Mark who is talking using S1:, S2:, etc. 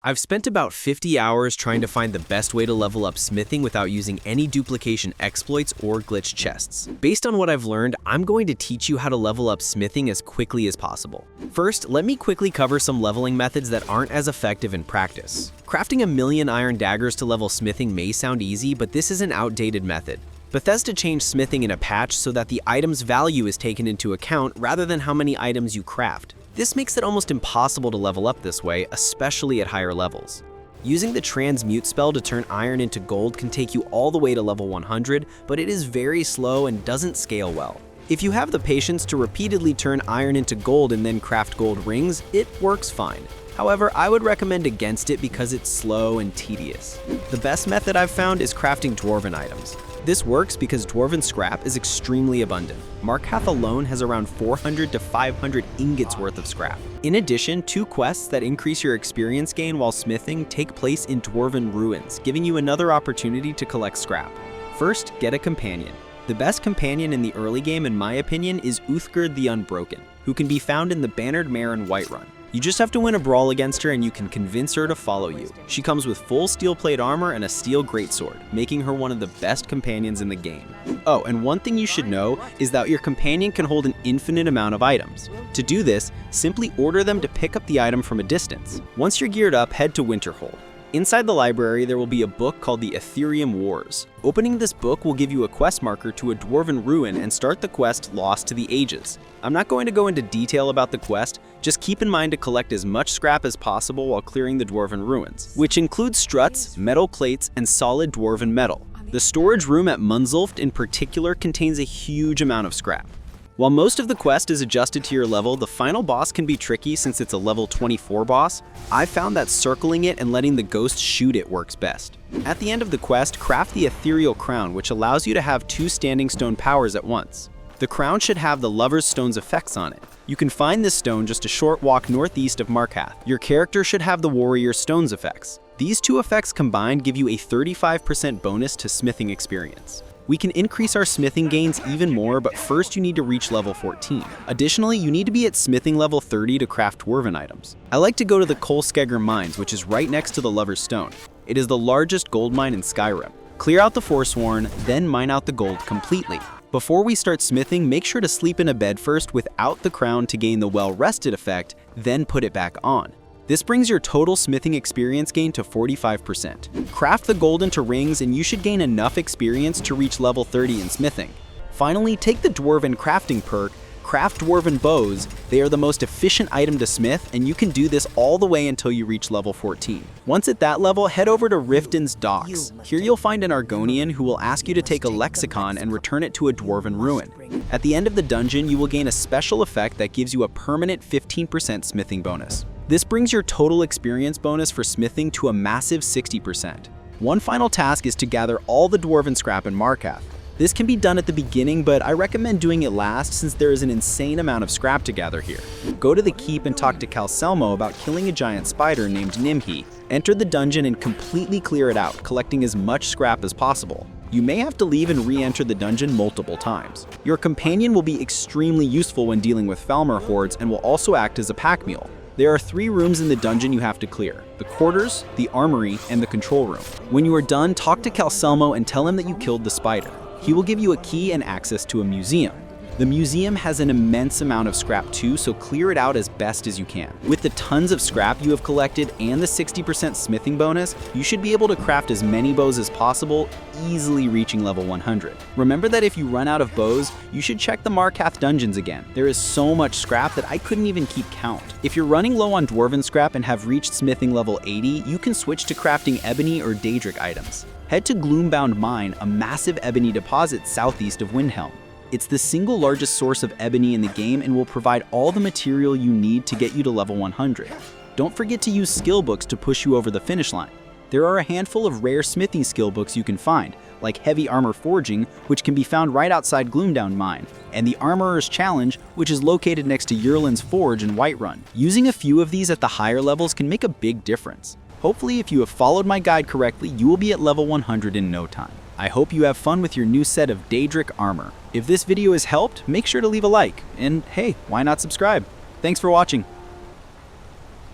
S1: I've spent about 50 hours trying to find the best way to level up smithing without using any duplication exploits or glitch chests. Based on what I've learned, I'm going to teach you how to level up smithing as quickly as possible. First, let me quickly cover some leveling methods that aren't as effective in practice. Crafting a million iron daggers to level smithing may sound easy, but this is an outdated method. Bethesda changed smithing in a patch so that the item's value is taken into account rather than how many items you craft. This makes it almost impossible to level up this way, especially at higher levels. Using the transmute spell to turn iron into gold can take you all the way to level 100, but it is very slow and doesn't scale well. If you have the patience to repeatedly turn iron into gold and then craft gold rings, it works fine. However, I would recommend against it because it's slow and tedious. The best method I've found is crafting dwarven items. This works because dwarven scrap is extremely abundant. Markath alone has around 400 to 500 ingots worth of scrap. In addition, 2 quests that increase your experience gain while smithing take place in dwarven ruins, giving you another opportunity to collect scrap. First, get a companion. The best companion in the early game, in my opinion, is Uthgerd the Unbroken, who can be found in the Bannered Mare in Whiterun. You just have to win a brawl against her and you can convince her to follow you. She comes with full steel plate armor and a steel greatsword, making her one of the best companions in the game. Oh, and one thing you should know is that your companion can hold an infinite amount of items. To do this, simply order them to pick up the item from a distance. Once you're geared up, head to Winterhold. Inside the library, there will be a book called the Ethereum Wars. Opening this book will give you a quest marker to a dwarven ruin and start the quest Lost to the Ages. I'm not going to go into detail about the quest, just keep in mind to collect as much scrap as possible while clearing the dwarven ruins, which includes struts, metal plates, and solid dwarven metal. The storage room at Munzulft in particular contains a huge amount of scrap. While most of the quest is adjusted to your level, the final boss can be tricky since it's a level 24 boss. I've found that circling it and letting the ghost shoot it works best. At the end of the quest, craft the Ethereal Crown, which allows you to have 2 Standing Stone powers at once. The crown should have the Lover's Stone's effects on it. You can find this stone just a short walk northeast of Markath. Your character should have the Warrior Stone's effects. These 2 effects combined give you a 35% bonus to smithing experience. We can increase our smithing gains even more, but first you need to reach level 14. Additionally, you need to be at smithing level 30 to craft dwarven items. I like to go to the Kolskegger Mines, which is right next to the Lover's Stone. It is the largest gold mine in Skyrim. Clear out the Forsworn, then mine out the gold completely. Before we start smithing, make sure to sleep in a bed first without the crown to gain the well-rested effect, then put it back on. This brings your total smithing experience gain to 45%. Craft the gold into rings and you should gain enough experience to reach level 30 in smithing. Finally, take the dwarven crafting perk, craft dwarven bows. They are the most efficient item to smith and you can do this all the way until you reach level 14. Once at that level, head over to Riften's docks. Here you'll find an Argonian who will ask you to take a lexicon and return it to a dwarven ruin. At the end of the dungeon, you will gain a special effect that gives you a permanent 15% smithing bonus. This brings your total experience bonus for smithing to a massive 60%. One final task is to gather all the dwarven scrap in Markath. This can be done at the beginning, but I recommend doing it last since there is an insane amount of scrap to gather here. Go to the keep and talk to Calselmo about killing a giant spider named Nimhi. Enter the dungeon and completely clear it out, collecting as much scrap as possible. You may have to leave and re-enter the dungeon multiple times. Your companion will be extremely useful when dealing with Falmer hordes and will also act as a pack mule. There are 3 rooms in the dungeon you have to clear: the quarters, the armory, and the control room. When you are done, talk to Calselmo and tell him that you killed the spider. He will give you a key and access to a museum. The museum has an immense amount of scrap too, so clear it out as best as you can. With the tons of scrap you have collected and the 60% smithing bonus, you should be able to craft as many bows as possible, easily reaching level 100. Remember that if you run out of bows, you should check the Markath dungeons again. There is so much scrap that I couldn't even keep count. If you're running low on dwarven scrap and have reached smithing level 80, you can switch to crafting ebony or daedric items. Head to Gloombound Mine, a massive ebony deposit southeast of Windhelm. It's the single largest source of ebony in the game and will provide all the material you need to get you to level 100. Don't forget to use skill books to push you over the finish line. There are a handful of rare smithing skill books you can find, like Heavy Armor Forging, which can be found right outside Gloomdown Mine, and the Armorer's Challenge, which is located next to Yerlin's Forge in Whiterun. Using a few of these at the higher levels can make a big difference. Hopefully, if you have followed my guide correctly, you will be at level 100 in no time. I hope you have fun with your new set of Daedric armor. If this video has helped, make sure to leave a like, and hey, why not subscribe? Thanks for watching.